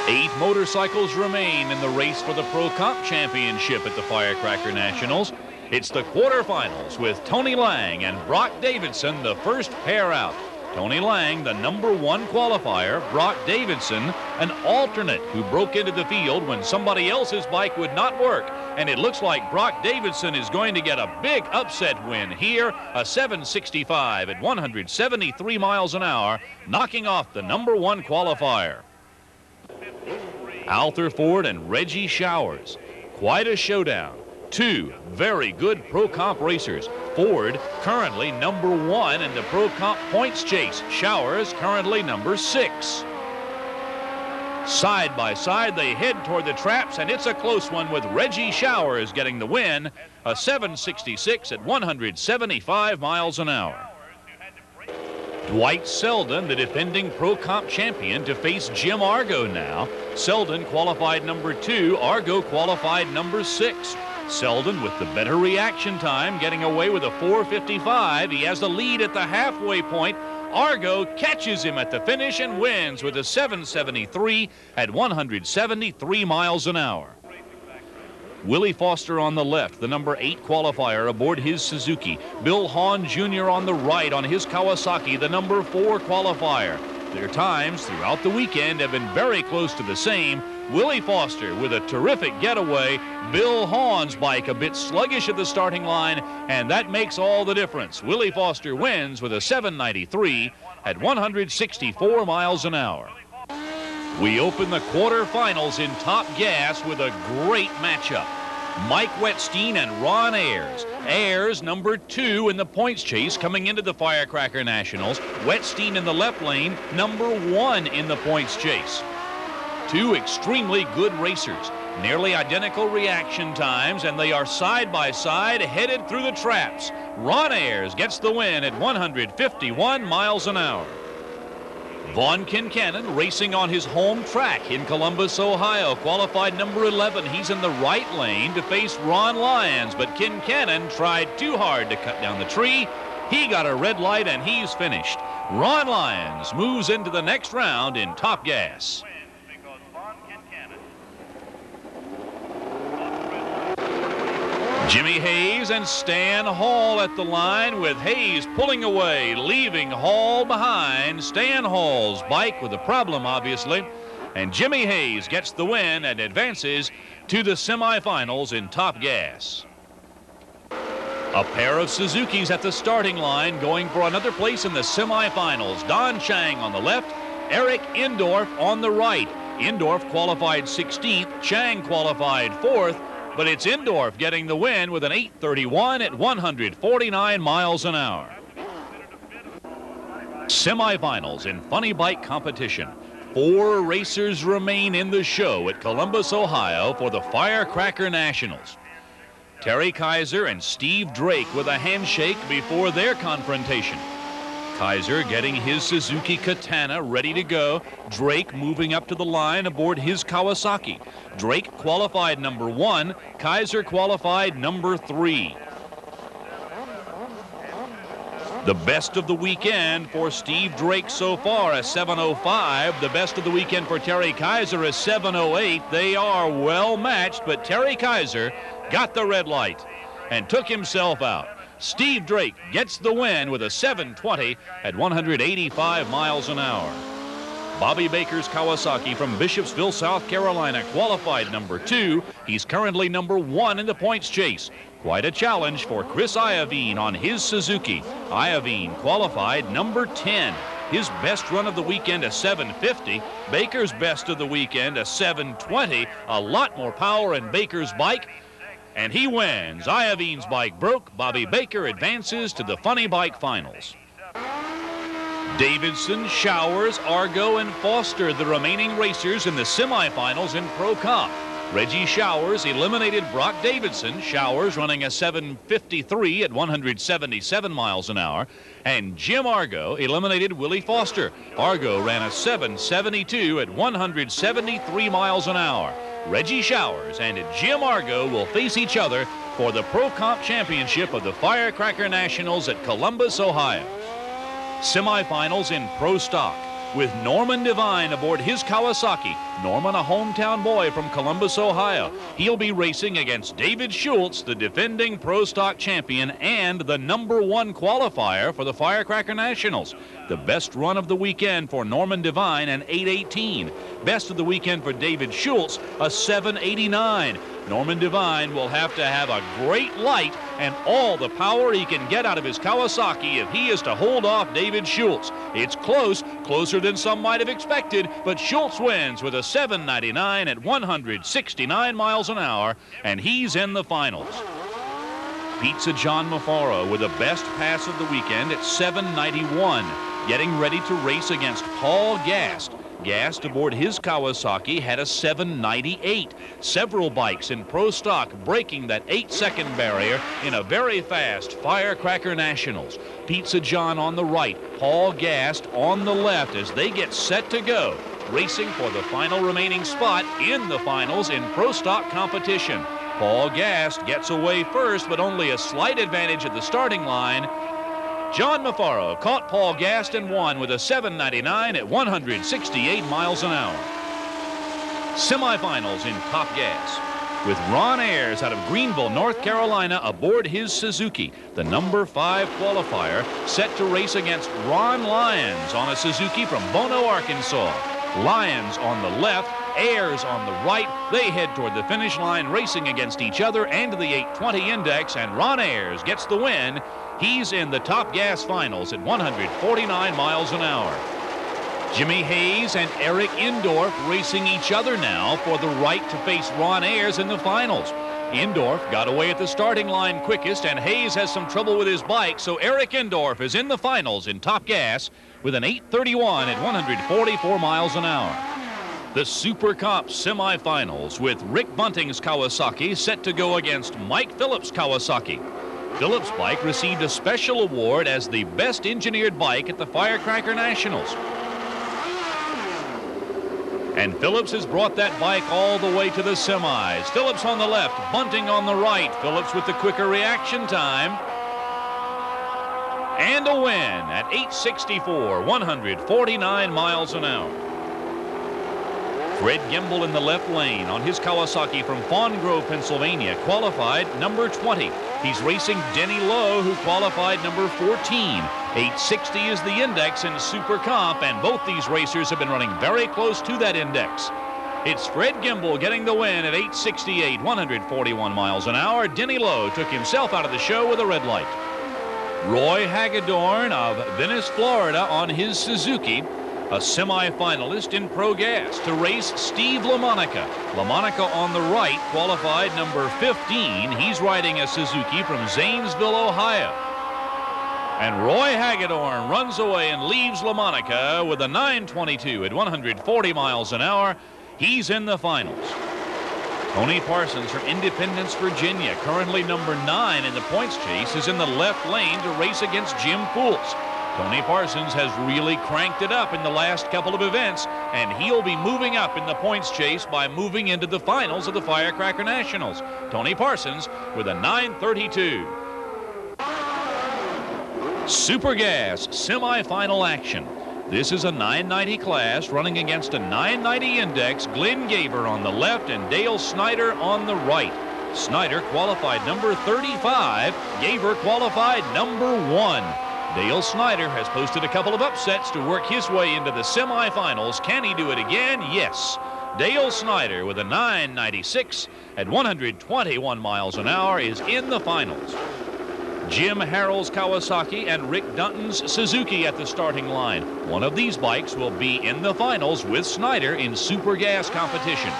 8 motorcycles remain in the race for the Pro Comp Championship at the Firecracker Nationals. It's the quarterfinals with Tony Lang and Brock Davidson, the first pair out. Tony Lang, the #1 qualifier, Brock Davidson, an alternate who broke into the field when somebody else's bike would not work. And it looks like Brock Davidson is going to get a big upset win here, a 765 at 173 miles an hour, knocking off the #1 qualifier. Althor Ford and Reggie Showers. Quite a showdown. 2 very good Pro Comp racers. Ford currently #1 in the Pro Comp points chase. Showers currently #6. Side by side, they head toward the traps, and it's a close one with Reggie Showers getting the win, a 766 at 175 miles an hour. Dwight Selden, the defending Pro Comp champion, to face Jim Argo now. Selden qualified #2, Argo qualified #6. Selden with the better reaction time, getting away with a 4:55. He has the lead at the halfway point. Argo catches him at the finish and wins with a 773 at 173 miles an hour. Willie Foster on the left, the #8 qualifier aboard his Suzuki. Bill Hahn Jr. on the right on his Kawasaki, the #4 qualifier. Their times throughout the weekend have been very close to the same. Willie Foster with a terrific getaway. Bill Hahn's bike a bit sluggish at the starting line, and that makes all the difference. Willie Foster wins with a 793 at 164 miles an hour. We open the quarterfinals in Top Gas with a great matchup. Mike Wetstein and Ron Ayers. Ayers, #2 in the points chase coming into the Firecracker Nationals. Wetstein in the left lane, #1 in the points chase. 2 extremely good racers. Nearly identical reaction times, and they are side by side headed through the traps. Ron Ayers gets the win at 151 miles an hour. Vaughn Kincannon racing on his home track in Columbus, Ohio, qualified #11. He's in the right lane to face Ron Lyons, but Kincannon tried too hard to cut down the tree. He got a red light and he's finished. Ron Lyons moves into the next round in Top Gas. Jimmy Hayes and Stan Hall at the line, with Hayes pulling away, leaving Hall behind. Stan Hall's bike with a problem, obviously. And Jimmy Hayes gets the win and advances to the semifinals in Top Gas. A pair of Suzukis at the starting line going for another place in the semifinals. Don Chang on the left, Eric Indorf on the right. Indorf qualified 16th, Chang qualified 4th. But it's Indorf getting the win with an 831 at 149 miles an hour. Semifinals in funny bike competition. 4 racers remain in the show at Columbus, Ohio for the Firecracker Nationals. Terry Kaiser and Steve Drake with a handshake before their confrontation. Kaiser getting his Suzuki Katana ready to go. Drake moving up to the line aboard his Kawasaki. Drake qualified #1. Kaiser qualified #3. The best of the weekend for Steve Drake so far, a 705. The best of the weekend for Terry Kaiser, a 708. They are well matched, but Terry Kaiser got the red light and took himself out. Steve Drake gets the win with a 720 at 185 miles an hour. Bobby Baker's Kawasaki from Bishopsville, South Carolina, qualified #2. He's currently #1 in the points chase. Quite a challenge for Chris Iovine on his Suzuki. Iovine qualified #10. His best run of the weekend, a 750. Baker's best of the weekend, a 720. A lot more power in Baker's bike. And he wins. Iovine's bike broke. Bobby Baker advances to the funny bike finals. Davidson, Showers, Argo, and Foster, the remaining racers in the semifinals in Pro Comp. Reggie Showers eliminated Brock Davidson. Showers running a 753 at 177 miles an hour. And Jim Argo eliminated Willie Foster. Argo ran a 772 at 173 miles an hour. Reggie Showers and Jim Argo will face each other for the Pro Comp Championship of the Firecracker Nationals at Columbus, Ohio. Semifinals in Pro Stock. with Norman Devine aboard his Kawasaki. Norman, a hometown boy from Columbus, Ohio. He'll be racing against David Schultz, the defending Pro Stock champion and the #1 qualifier for the Firecracker Nationals. The best run of the weekend for Norman Devine, an 8:18. Best of the weekend for David Schultz, a 7:89. Norman Devine will have to have a great light and all the power he can get out of his Kawasaki if he is to hold off David Schultz. It's close, closer than some might have expected, but Schultz wins with a 7:99 at 169 miles an hour, and he's in the finals. Pizza John Mafaro with the best pass of the weekend at 7:91, getting ready to race against Paul Gast. Gast aboard his Kawasaki had a 7:98. Several bikes in Pro Stock breaking that 8-second barrier in a very fast Firecracker Nationals. Pizza John on the right, Paul Gast on the left as they get set to go, racing for the final remaining spot in the finals in Pro Stock competition. Paul Gast gets away first, but only a slight advantage at the starting line. John Mafaro caught Paul Gast and won with a 7:99 at 168 miles an hour. Semifinals in Top Gas, with Ron Ayers out of Greenville, North Carolina aboard his Suzuki, the #5 qualifier, set to race against Ron Lyons on a Suzuki from Bono, Arkansas. Lyons on the left, Ayers on the right. They head toward the finish line racing against each other and the 820 index, and Ron Ayers gets the win. He's in the Top Gas finals at 149 miles an hour. Jimmy Hayes and Eric Indorf racing each other now for the right to face Ron Ayers in the finals. Indorf got away at the starting line quickest, and Hayes has some trouble with his bike, so Eric Indorf is in the finals in Top Gas with an 8:31 at 144 miles an hour. The Super Comp semifinals with Rick Bunting's Kawasaki set to go against Mike Phillips' Kawasaki. Phillips' bike received a special award as the best engineered bike at the Firecracker Nationals. And Phillips has brought that bike all the way to the semis. Phillips on the left, Bunting on the right. Phillips with the quicker reaction time. And a win at 8:64, 149 miles an hour. Fred Gimble in the left lane on his Kawasaki from Fawn Grove, Pennsylvania, qualified #20. He's racing Denny Lowe, who qualified #14. 860 is the index in Super Comp, and both these racers have been running very close to that index. It's Fred Gimble getting the win at 8:68, 141 miles an hour. Denny Lowe took himself out of the show with a red light. Roy Hagedorn of Venice, Florida on his Suzuki, a semi-finalist in Pro Gas to race Steve LaMonica. LaMonica on the right, qualified #15. He's riding a Suzuki from Zanesville, Ohio. And Roy Hagedorn runs away and leaves LaMonica with a 9:22 at 140 miles an hour. He's in the finals. Tony Parsons from Independence, Virginia, currently #9 in the points chase, is in the left lane to race against Jim Fools. Tony Parsons has really cranked it up in the last couple of events, and he'll be moving up in the points chase by moving into the finals of the Firecracker Nationals. Tony Parsons with a 9:32. Super Gas semifinal action. This is a 990 class running against a 990 index. Glenn Gaver on the left and Dale Snyder on the right. Snyder qualified #35. Gaver qualified #1. Dale Snyder has posted a couple of upsets to work his way into the semifinals. Can he do it again? Yes. Dale Snyder with a 996 at 121 miles an hour is in the finals. Jim Harrell's Kawasaki and Rick Dunton's Suzuki at the starting line. One of these bikes will be in the finals with Snyder in Super Gas competition.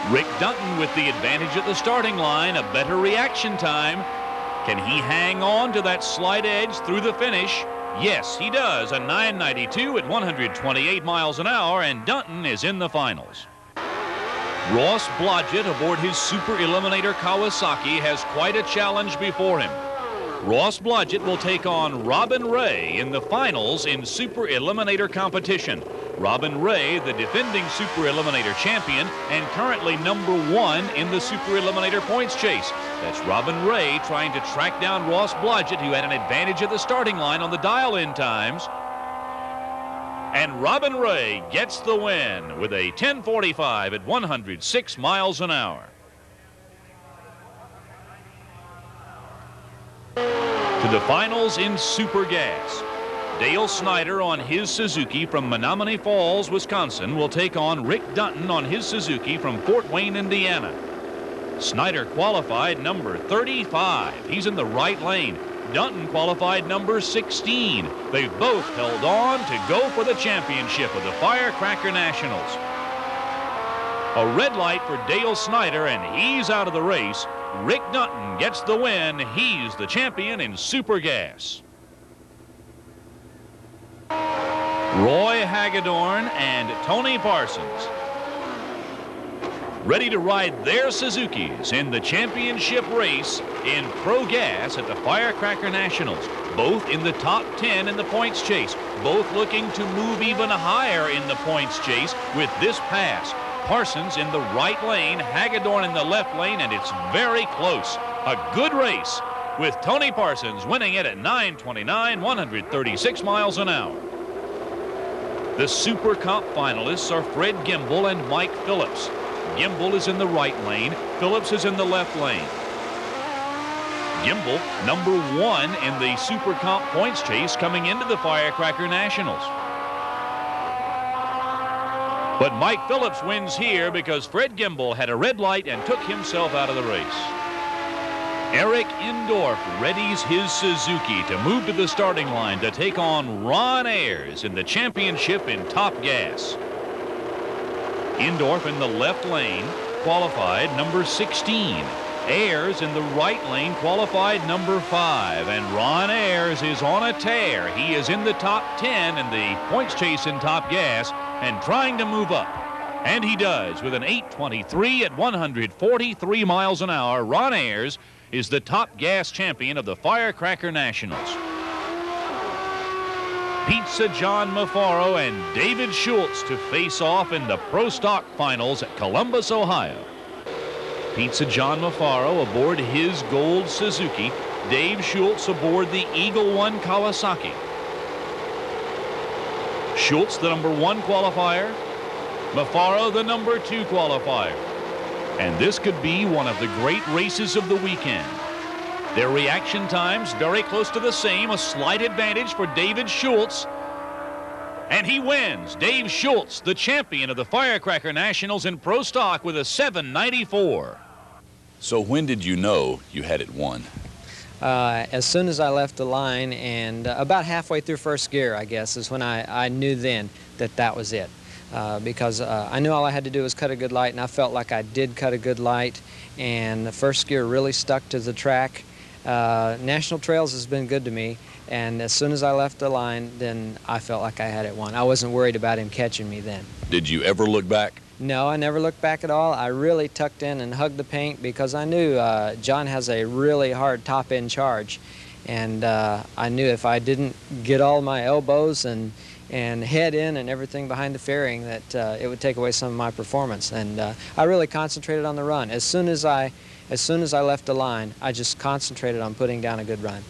Rick Dunton with the advantage at the starting line, a better reaction time. Can he hang on to that slight edge through the finish? Yes, he does. A 992 at 128 miles an hour, and Dunton is in the finals. Ross Blodgett aboard his Super Eliminator Kawasaki has quite a challenge before him. Ross Blodgett will take on Robin Ray in the finals in Super Eliminator competition. Robin Ray, the defending Super Eliminator champion and currently #1 in the Super Eliminator points chase. That's Robin Ray trying to track down Ross Blodgett, who had an advantage at the starting line on the dial-in times. And Robin Ray gets the win with a 10:45 at 106 miles an hour. To the finals in Super Gas. Dale Snyder on his Suzuki from Menominee Falls, Wisconsin, will take on Rick Dutton on his Suzuki from Fort Wayne, Indiana. Snyder qualified number 35. He's in the right lane. Dutton qualified number 16. They've both held on to go for the championship of the Firecracker Nationals. A red light for Dale Snyder, and he's out of the race. Rick Dutton gets the win. He's the champion in Super Gas. Roy Hagedorn and Tony Parsons ready to ride their Suzukis in the championship race in Pro Gas at the Firecracker Nationals. Both in the top 10 in the points chase. Both looking to move even higher in the points chase with this pass. Parsons in the right lane, Hagedorn in the left lane, and it's very close. A good race with Tony Parsons winning it at 9:29, 136 miles an hour. The Super Comp finalists are Fred Gimble and Mike Phillips. Gimble is in the right lane. Phillips is in the left lane. Gimble, number 1 in the Super Comp points chase coming into the Firecracker Nationals. But Mike Phillips wins here because Fred Gimble had a red light and took himself out of the race. Eric Indorf readies his Suzuki to move to the starting line to take on Ron Ayers in the championship in Top Gas. Indorf in the left lane, qualified number 16. Ayers in the right lane, qualified number 5. And Ron Ayers is on a tear. He is in the top 10 in the points chase in Top Gas and trying to move up. And he does with an 8:23 at 143 miles an hour. Ron Ayers is the Top Gas champion of the Firecracker Nationals. Pizza John Mafaro and David Schultz to face off in the Pro Stock Finals at Columbus, Ohio. Pizza John Mafaro aboard his gold Suzuki. Dave Schultz aboard the Eagle One Kawasaki. Schultz, the number 1 qualifier. Mafaro, the number 2 qualifier. And this could be one of the great races of the weekend. Their reaction times very close to the same. A slight advantage for David Schultz. And he wins. Dave Schultz, the champion of the Firecracker Nationals in Pro Stock with a 794. So when did you know you had it won? As soon as I left the line, and about halfway through first gear, I guess, is when I knew then that that was it. Because I knew all I had to do was cut a good light, and I felt like I did cut a good light, and the first gear really stuck to the track. National Trails has been good to me, and as soon as I left the line, then I felt like I had it won. I wasn't worried about him catching me then. Did you ever look back? No, I never looked back at all. I really tucked in and hugged the paint because I knew John has a really hard top-end charge, and I knew if I didn't get all my elbows and head in and everything behind the fairing that it would take away some of my performance. And I really concentrated on the run. As soon as I left the line, I just concentrated on putting down a good run.